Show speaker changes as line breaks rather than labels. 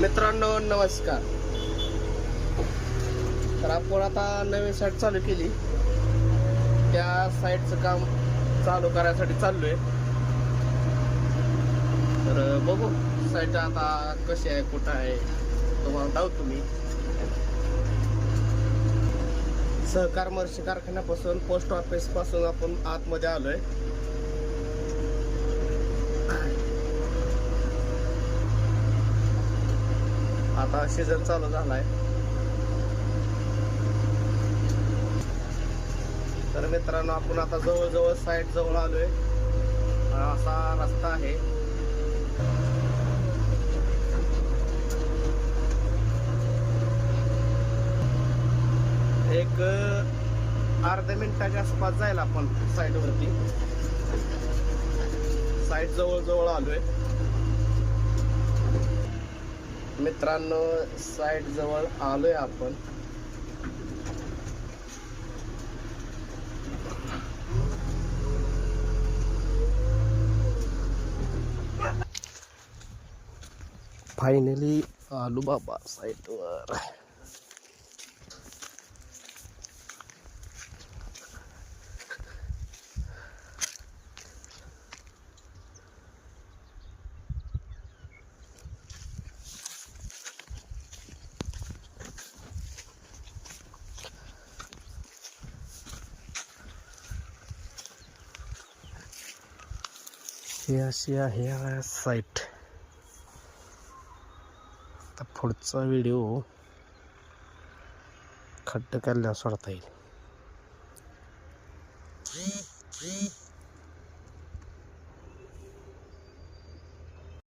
मित्रांनो नमस्कार. तर आपण आता नवीन साईट चालू केली. त्या साईटचं काम चालू करायसाठी चाललोय. तर बघू साईट आता कशी आहे, कुठं आहे तुम्हाला दाखवतो मी. सहकार मर्शी कारखान्यापासून पोस्ट ऑफिस पासून आपण आतमध्ये आलोय. आता सीझन चालू झालाय. तर मित्रांनो आपण आता जवळजवळ साईट जवळ आलोय. असा रस्ता आहे. एक अर्ध्या मिनिटाच्या आसपास जायला आपण साईट वरती. साईट जवळ आलोय मित्रांनो. साईट जवळ आलोय आपण. फायनली आलो बाबा साईट वर. ही अशी आहे साईट. आता पुढचा व्हिडिओ खड्डे केल्यावर सोडता येईल.